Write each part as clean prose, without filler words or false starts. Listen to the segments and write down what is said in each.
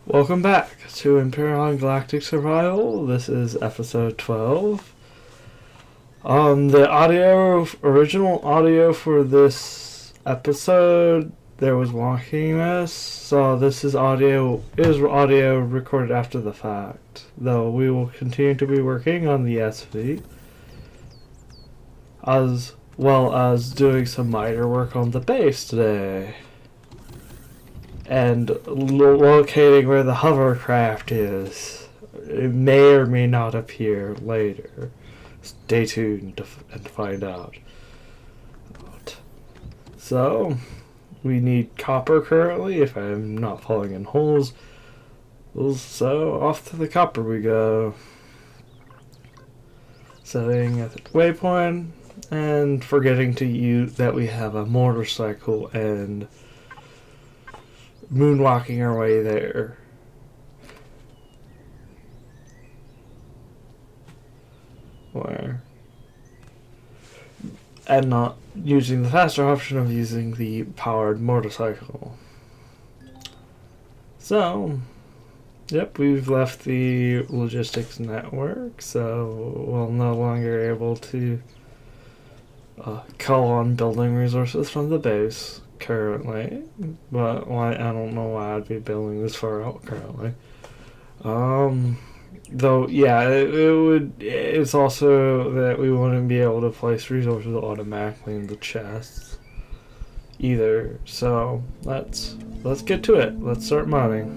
Welcome back to Empyrion Galactic Survival. This is episode 12. The original audio for this episode, there was wonkiness, so this is audio recorded after the fact. Though we will continue to be working on the SV, as well as doing some minor work on the base today. And locating where the hovercraft is. It may or may not appear later. Stay tuned and find out. So, we need copper currently, if I'm not falling in holes. So, off to the copper we go. Setting at the waypoint, and forgetting to use that we have a motorcycle and moonwalking our way there. And not using the faster option of using the powered motorcycle. So, yep, we've left the logistics network, so we're no longer able to call on building resources from the base currently, but I don't know why I'd be building this far out currently. Though, yeah, it's also that we wouldn't be able to place resources automatically in the chests either. So let's get to it. Let's start mining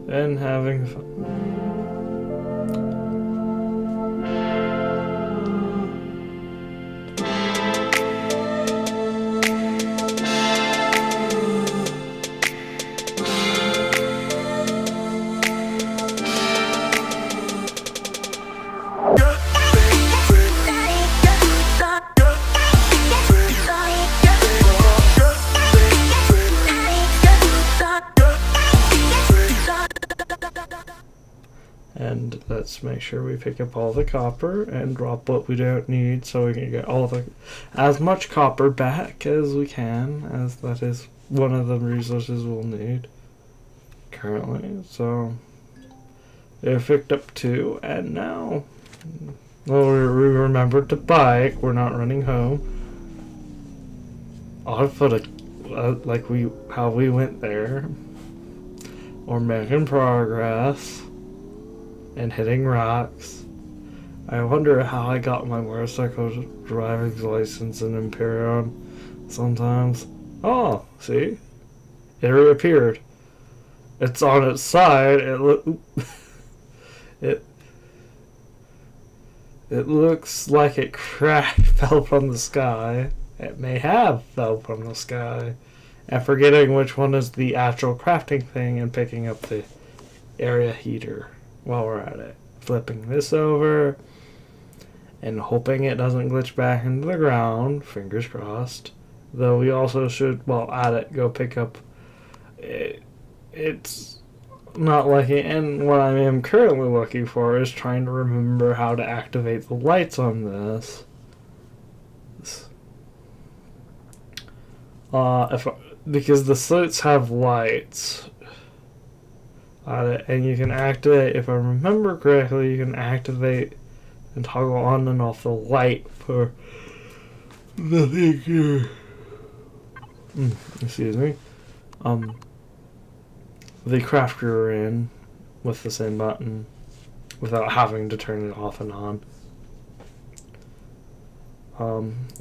and having fun. And let's make sure we pick up all the copper and drop what we don't need so we can get as much copper back as we can, as that is one of the resources we'll need currently. So we picked up 2, and now we remembered to bike. We're not running home. I'll put how we went there. We're making progress and hitting rocks. I wonder how I got my motorcycle driving license in Empyrion sometimes. Oh, see? It reappeared. It's on its side. It looks like it fell from the sky. It may have fell from the sky. And forgetting which one is the actual crafting thing and picking up the area heater while we're at it. Flipping this over and hoping it doesn't glitch back into the ground. Fingers crossed. Though we also should, while at it, go pick up it's not lucky, and what I am currently looking for is trying to remember how to activate the lights on this. Because the suits have lights on it, and you can activate, if I remember correctly, you can activate and toggle on and off the light for the thing here. Excuse me. The craft you're in with the same button without having to turn it off and on.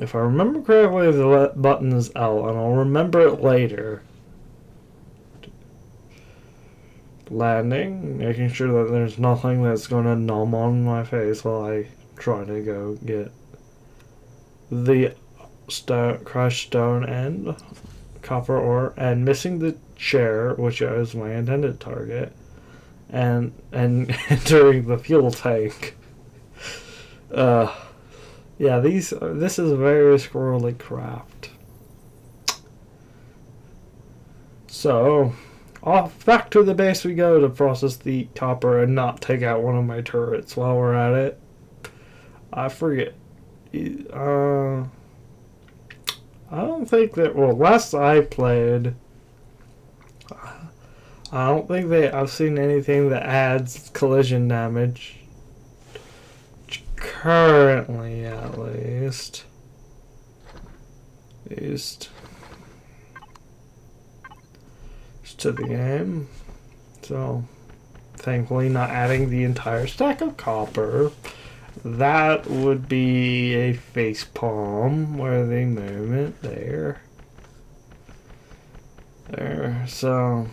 If I remember correctly, the button is L, and I'll remember it later. Landing, making sure that there's nothing that's going to numb on my face while I try to go get the crushed stone and copper ore, and missing the chair, which is my intended target, and entering the fuel tank. Yeah, this is a very squirrely craft. So, back to the base we go to process the copper and not take out one of my turrets while we're at it. I forget. I don't think that, well, last I played, I don't think I've seen anything that adds collision damage. Currently, at least. Just to the game. So, thankfully not adding the entire stack of copper. That would be a face palm where the movement there. There. So,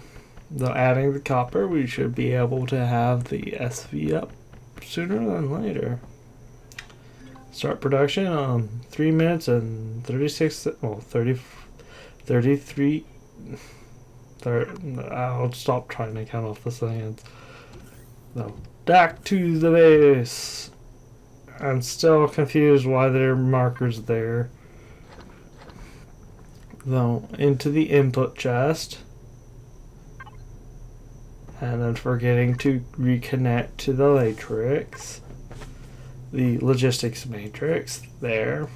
though adding the copper, we should be able to have the SV up sooner than later. Start production on 3 minutes and 36, well, 33. I'll stop trying to count off the seconds. So, back to the base. I'm still confused why there are markers there. Though, into the input chest. And then forgetting to reconnect to the matrix. The logistics matrix there.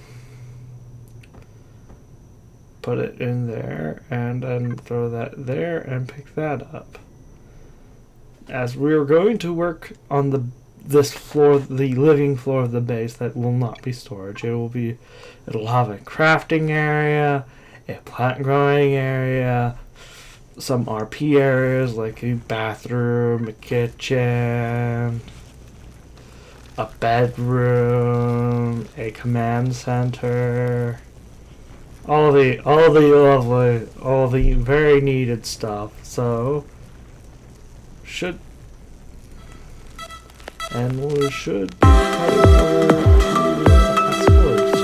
Put it in there and then throw that there and pick that up. As we're going to work on this floor, the living floor of the base, that will not be storage. It'll have a crafting area, a plant growing area, some RP areas like a bathroom, a kitchen, a bedroom, a command center, all the lovely, all the very needed stuff. So we should be heading over to storage.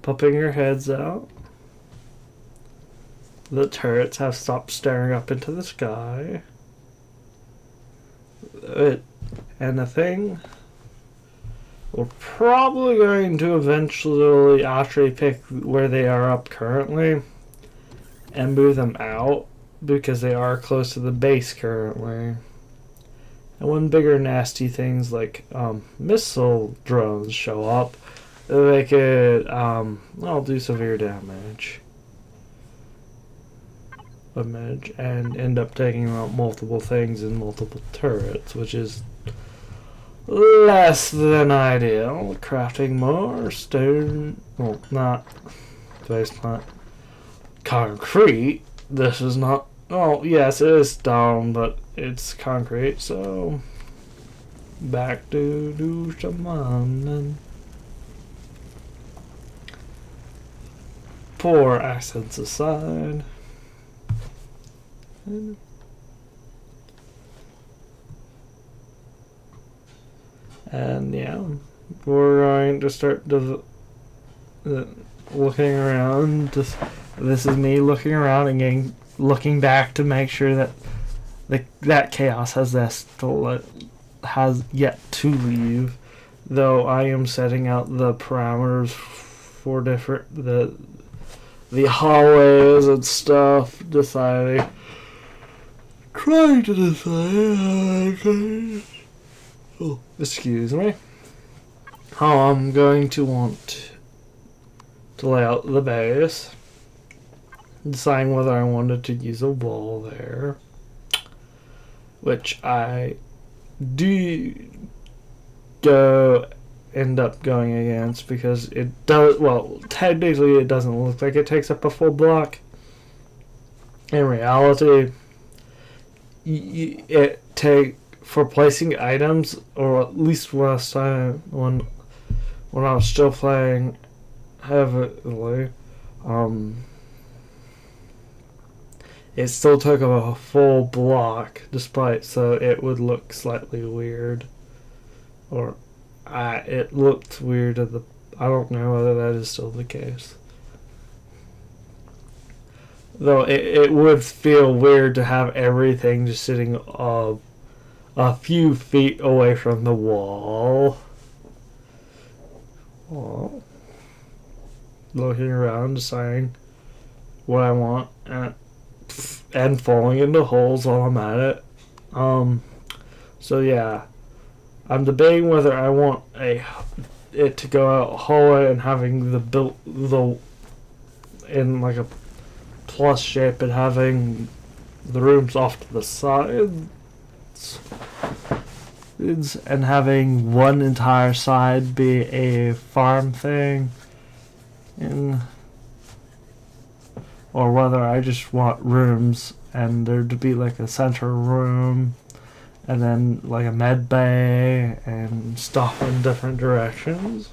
Popping your heads out. The turrets have stopped staring up into the sky. And the thing, we're probably going to eventually actually pick where they are up currently and move them out because they are close to the base currently. And when bigger nasty things like missile drones show up, they could do severe damage and end up taking out multiple things in multiple turrets, which is less than ideal. Crafting more stone, well, not base plant, concrete. This is not, oh yes, it is stone, but it's concrete, so back to do some mining. Poor accents aside. And yeah, we're going to start looking around. This is me looking around and looking back to make sure that that chaos has yet to leave. Though I am setting out the parameters for the hallways and stuff, trying to decide excuse me, how I'm going to want to lay out the base, deciding whether I wanted to use a wall there, which I do end up going against because it does, well, technically it doesn't look like it takes up a full block. In reality, for placing items, or at least last time when I was still playing heavily, it still took up a full block, so it would look slightly weird, or it looked weird I don't know whether that is still the case. Though it would feel weird to have everything just sitting a few feet away from the wall. Well, looking around, deciding what I want, and falling into holes while I'm at it. So yeah, I'm debating whether I want it to go out hallway and having the in like a plus shape and having the rooms off to the sides, and having one entire side be a farm thing, or whether I just want rooms and there to be like a center room and then like a med bay and stuff in different directions.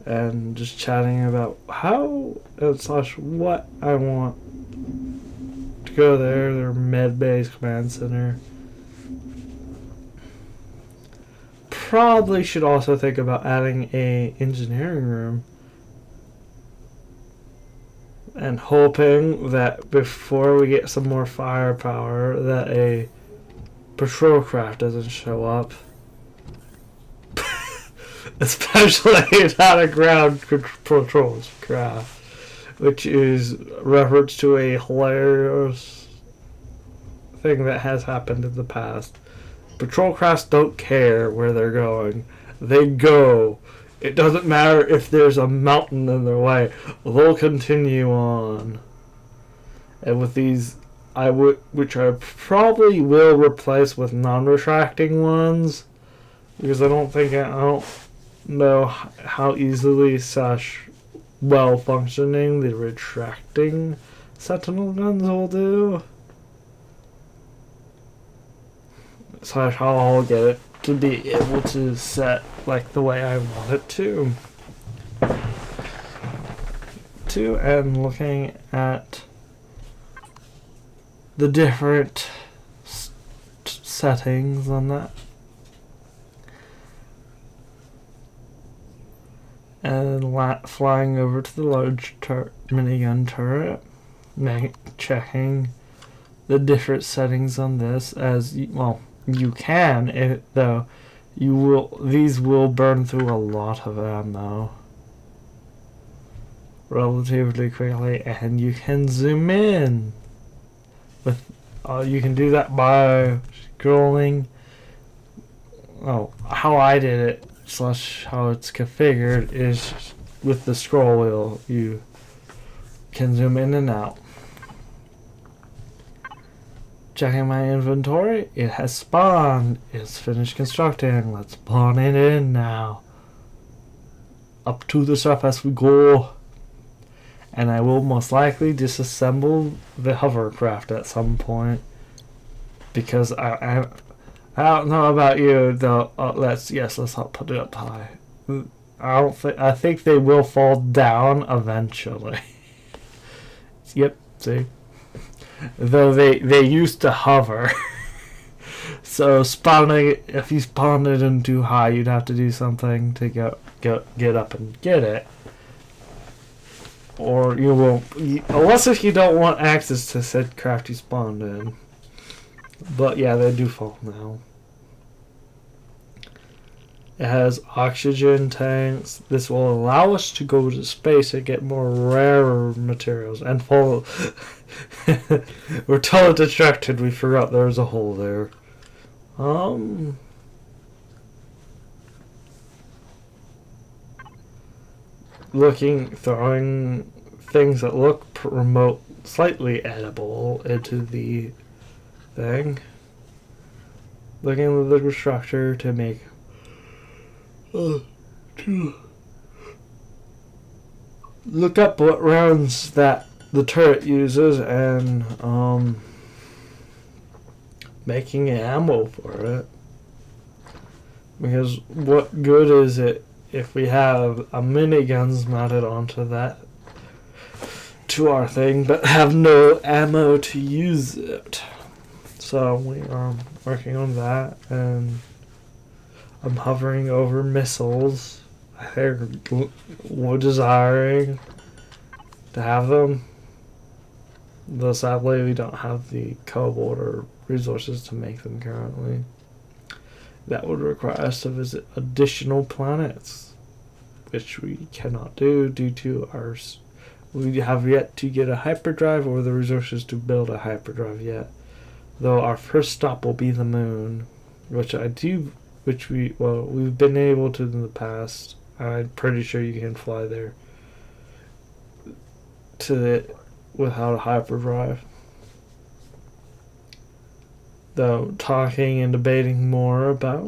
And just chatting about how / what I want to go there. Their med base command center. Probably should also think about adding a engineering room, and hoping that before we get some more firepower that a patrol craft doesn't show up. Especially not a ground patrol craft, which is reference to a hilarious thing that has happened in the past. Patrol crafts don't care where they're going. They go. It doesn't matter if there's a mountain in their way. They'll continue on. And with these, which I probably will replace with non-retracting ones, because I don't know how easily / well functioning the retracting sentinel guns will do. / how I'll get it to be able to set like the way I want it to. And looking at the different settings on that. And flying over to the large minigun turret, checking the different settings on this. As well, you can, though these will burn through a lot of ammo relatively quickly, and you can zoom in with. You can do that by scrolling. How I did it. / how it's configured is with the scroll wheel. You can zoom in and out. Checking my inventory, it has spawned. It's finished constructing. Let's spawn it in now. Up to the surface we go. And I will most likely disassemble the hovercraft at some point, because I don't know about you, though. Let's not put it up high. I think they will fall down eventually. Yep. See, though they used to hover. So if you spawned it in too high, you'd have to do something to get up and get it. Or you won't, unless if you don't want access to said craft you spawned in. But yeah, they do fall now. It has oxygen tanks. This will allow us to go to space and get more rarer materials. And fall. We're totally distracted. We forgot there was a hole there. Throwing things that look remote, slightly edible into the thing. Looking at the structure to make to look up what rounds that the turret uses and making ammo for it. Because what good is it if we have a miniguns mounted onto that to our thing but have no ammo to use it? So we are working on that, and I'm hovering over missiles. We're desiring to have them Though sadly we don't have the cobalt or resources to make them currently. That would require us to visit additional planets, which we cannot do due to our... We have yet to get a hyperdrive or the resources to build a hyperdrive yet. Though our first stop will be the moon, we've been able to in the past. I'm pretty sure you can fly there without a hyperdrive. Though talking and debating more about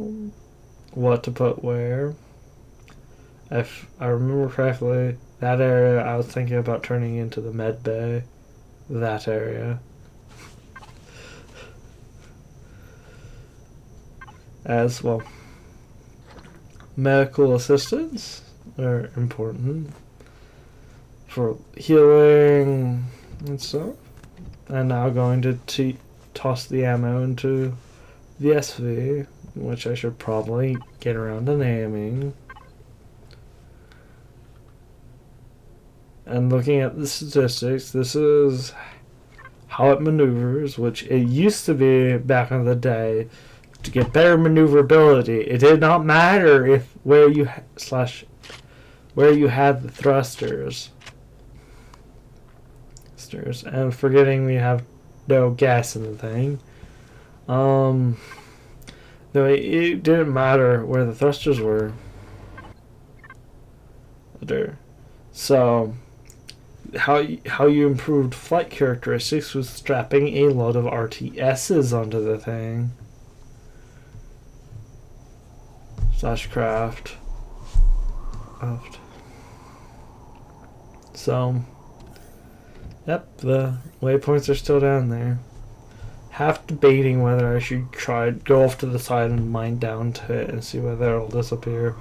what to put where. If I remember correctly, that area I was thinking about turning into the med bay. That area. As well. Medical assistance are important for healing and stuff. And now going to toss the ammo into the SV, which I should probably get around to naming. And looking at the statistics, this is how it maneuvers, which it used to be back in the day. To get better maneuverability, it did not matter if where you had the thrusters. And forgetting we have no gas in the thing. No, it didn't matter where the thrusters were. So, how you improved flight characteristics was strapping a lot of RTSs onto the thing. /craft. So, yep, the waypoints are still down there. Half debating whether I should go off to the side and mine down to it and see whether it'll disappear.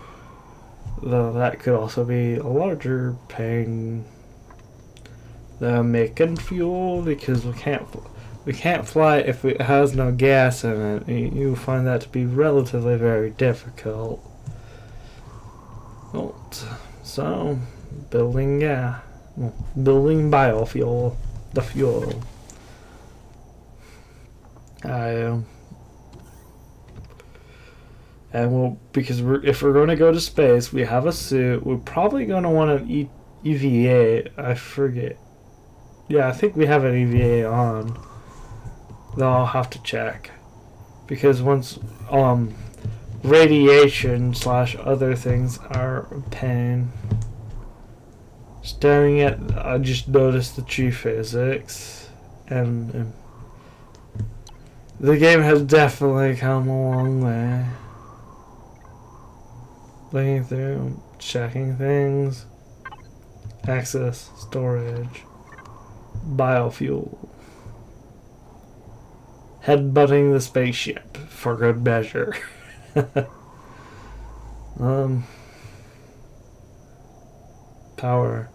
Though that could also be a larger pain than making fuel, because we can't fly if it has no gas in it. You find that to be relatively very difficult. So, building biofuel, the fuel. Because if we're going to go to space, we have a suit. We're probably going to want an EVA. I forget. Yeah, I think we have an EVA on. Though I'll have to check, because once radiation / other things are a pain. Staring at, I just noticed the tree physics, and the game has definitely come a long way. Looking through, checking things, access, storage, biofuel. Headbutting the spaceship for good measure. Power.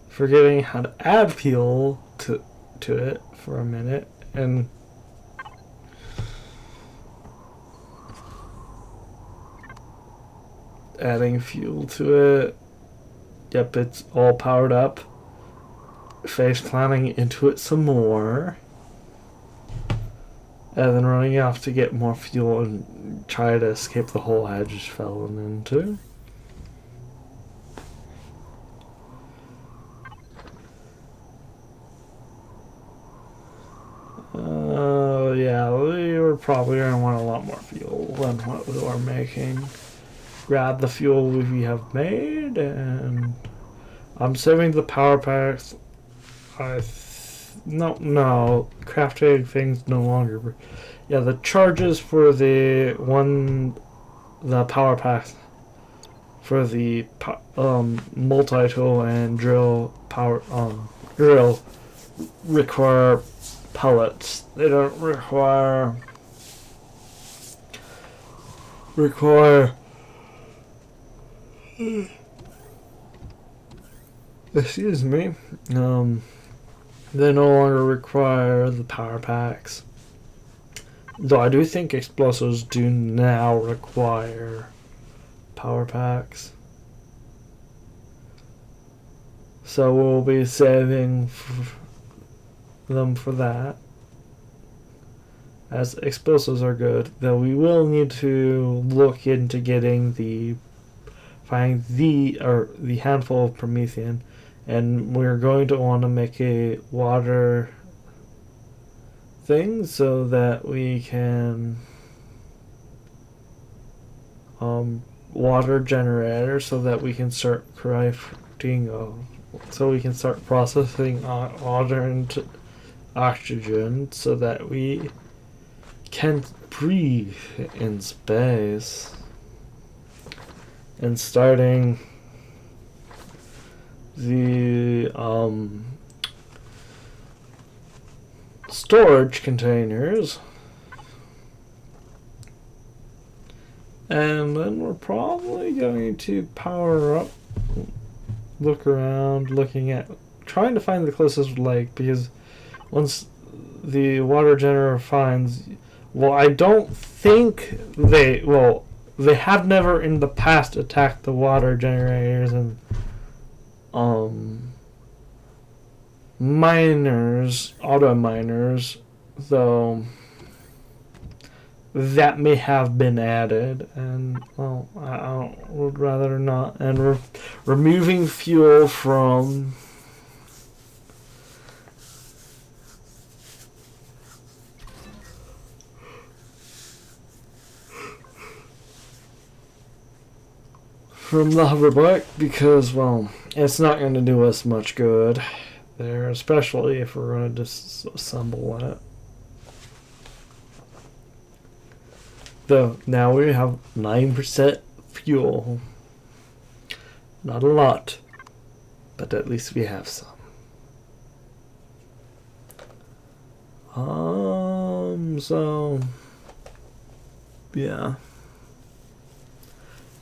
Forgetting how to add fuel to it for a minute, and adding fuel to it. Yep, it's all powered up. Face planting into it some more. And then running off to get more fuel and try to escape the hole I just fell into. Yeah, we were probably going to want a lot more fuel than what we were making. Grab the fuel we have made, and I'm saving the power packs. No, crafting things no longer. Yeah, the charges for the power packs for the multi-tool and drill drill require pellets. They don't require excuse me. They no longer require the power packs. Though I do think explosives do now require power packs. So we'll be saving them for that, as explosives are good. Though we will need to look into getting the handful of Promethean, and we're going to want to make a water thing so that we can water generator so that we can start crafting so we can start processing water into oxygen so that we can breathe in space, and starting the storage containers, and then we're probably going to power up, look around, trying to find the closest lake, because once the water generator finds, I don't think they have never in the past attacked the water generators and auto miners, though that may have been added, and I would rather not. And removing fuel from the hoverboard, because it's not going to do us much good there, especially if we're going to disassemble it. Though now we have 9% fuel. Not a lot, but at least we have some. So yeah.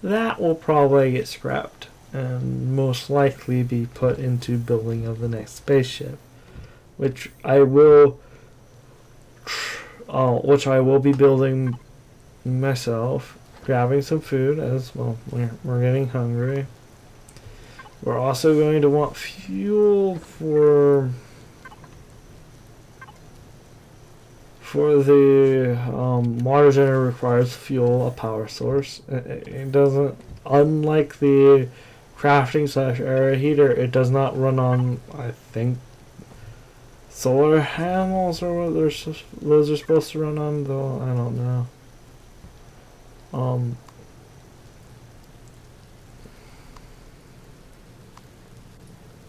That will probably get scrapped and most likely be put into building of the next spaceship, which I will be building myself, grabbing some food as well. We're getting hungry. We're also going to want fuel for the water generator requires fuel, a power source. It doesn't, unlike the crafting / area heater, it does not run on, I think, solar panels or what those are supposed to run on, though I don't know.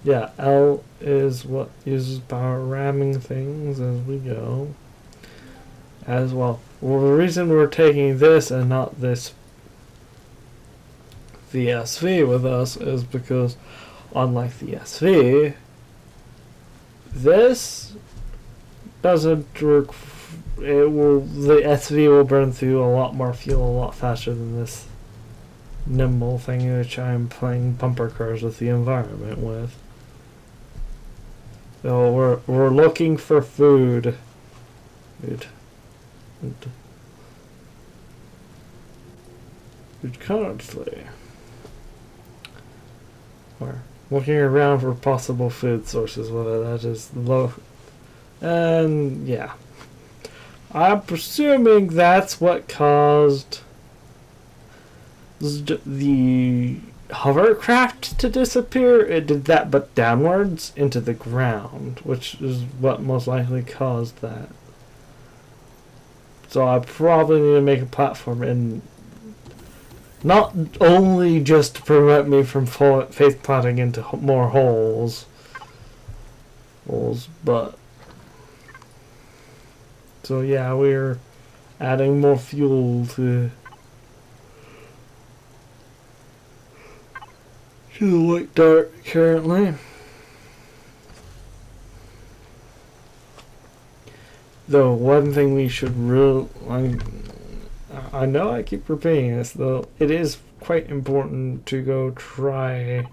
Yeah, L is what uses power, ramming things as we go. As well. The reason we're taking this and not the SV with us is because, unlike the SV, this doesn't work. The SV will burn through a lot more fuel a lot faster than this nimble thing, which I'm playing bumper cars with the environment with. So we're looking for food. Currently, we're looking around for possible food sources, whether that is low, and yeah, I'm presuming that's what caused the hovercraft to disappear. It did that, but downwards into the ground, which is what most likely caused that. So I probably need to make a platform, and not only just to prevent me from face planting into more holes, but so yeah, we're adding more fuel to the white dart currently. Though one thing we should I know I keep repeating this, though it is quite important to go try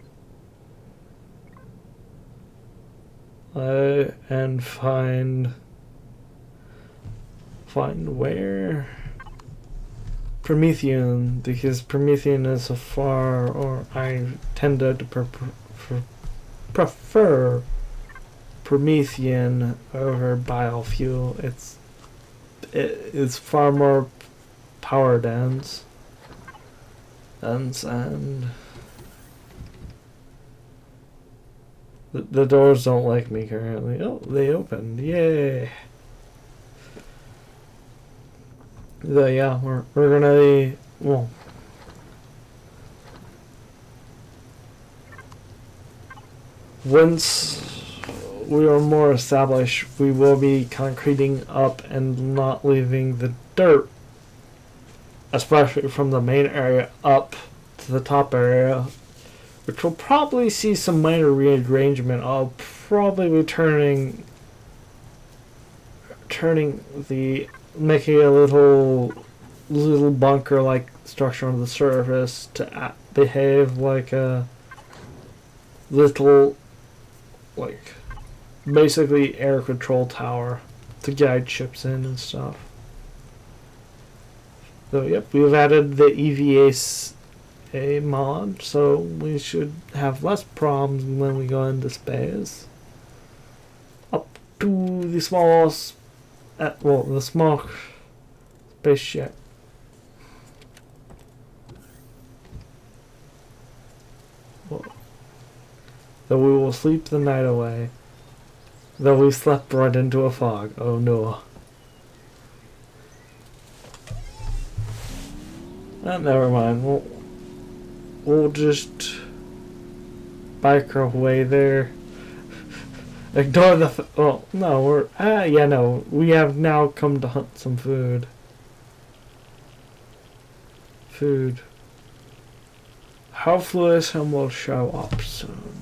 and find where Promethean, because Promethean is so far, or I tend to prefer Promethean over biofuel. It's far more power dense than sand. The doors don't like me currently. Oh, they opened. Yay! So yeah, we're gonna be, well, once we are more established, we will be concreting up and not leaving the dirt, especially from the main area up to the top area, which will probably see some minor rearrangement. I'll probably be turning making a little bunker-like structure on the surface to behave like a little, like, basically air control tower to guide ships in and stuff. So yep, we've added the EVA mod, so we should have less problems when we go into space. Up to the smallest, the small spaceship. Though we will sleep the night away. Though we slept right into a fog. Oh no. Never mind. We'll just bike our way there. Ignore the. Oh no, we're. Yeah, no. We have now come to hunt some food. Hopefully, some will show up soon.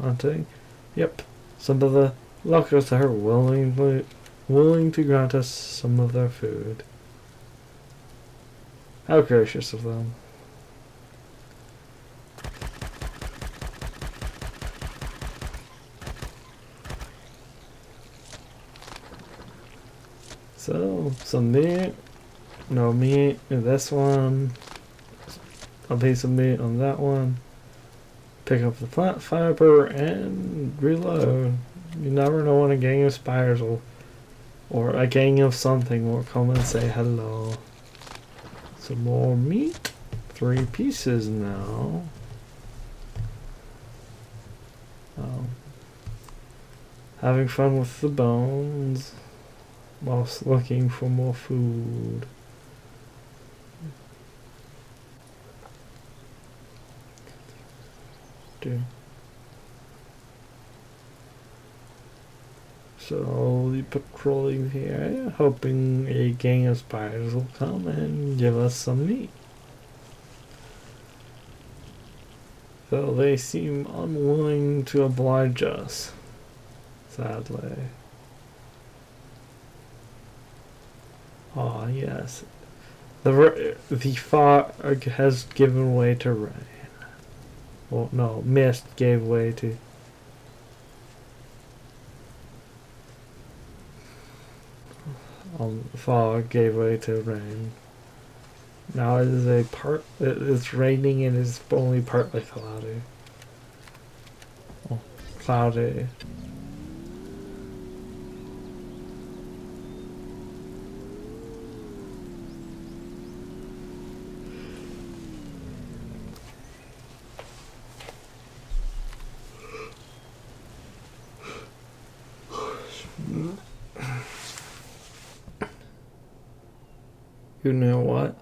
Hunting? Yep. Some of the locusts are willing to grant us some of their food. How gracious of them. So, some meat. No meat in this one. A piece of meat on that one. Pick up the plant fiber and reload. You never know when a gang of spiders or a gang of something will come and say hello. Some more meat. 3 pieces now. Having fun with the bones whilst looking for more food. Slowly patrolling the area, hoping a gang of spiders will come and give us some meat. Though they seem unwilling to oblige us, sadly. Ah, yes. The fog has given way to rain. Well, no, mist gave way to... fog gave way to rain. Now it is it's raining and it's only partly cloudy. Oh, cloudy. You know what?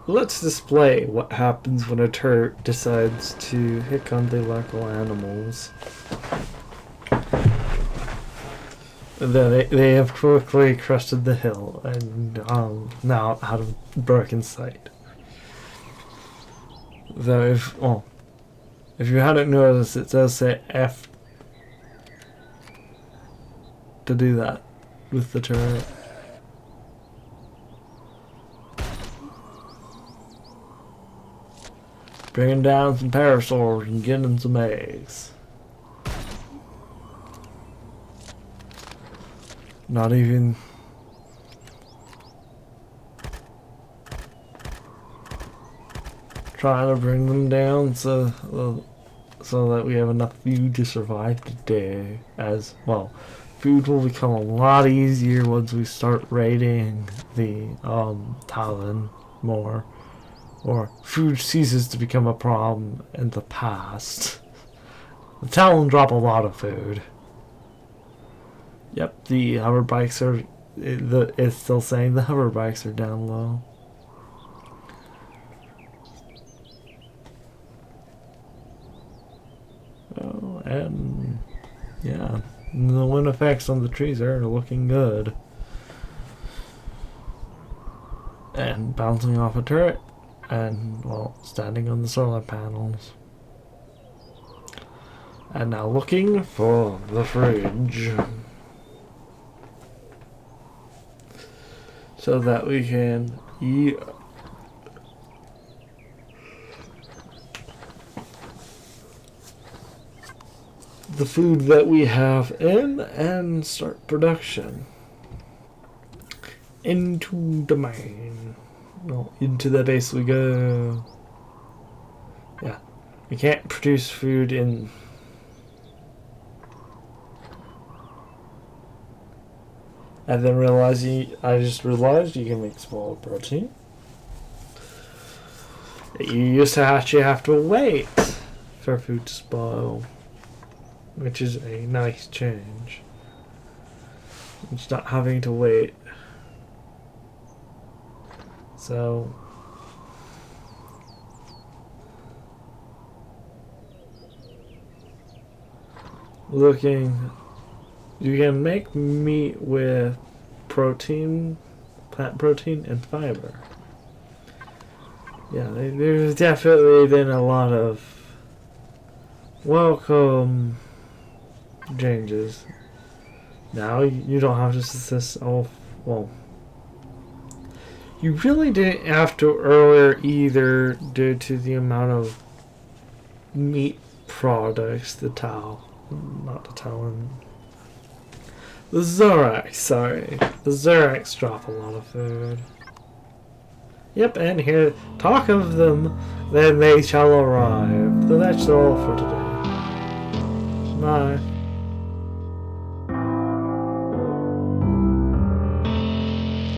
Let's display what happens when a turret decides to hit on the local animals. They have quickly crested the hill and now out of broken sight. Though if you hadn't noticed, it does say F to do that with the turret. Bringing down some parasaurs and getting some eggs. Not even trying to bring them down so that we have enough food to survive the day. As well, food will become a lot easier once we start raiding the Talon more, or food ceases to become a problem in the past. The Talon drop a lot of food. Yep, the hover bikes are. It's still saying the hover bikes are down low. Oh, and yeah, the wind effects on the trees are looking good. And bouncing off a turret, and well, standing on the solar panels. And now looking for the fridge, so that we can eat the food that we have in and start production. Into the mine. No, into the base we go. Yeah, we can't produce food in. And then I just realized you can make small protein. You used to actually have to wait for food to spoil, which is a nice change. It's not having to wait. So looking, you can make meat with protein, plant protein, and fiber. Yeah, there's definitely been a lot of welcome changes. Now you don't have to assist all. Well, you really didn't have to earlier either, due to the amount of meat products the Zorax, sorry. The Zorax drop a lot of food. Yep, and here, talk of them, then they shall arrive. So that's all for today. Bye.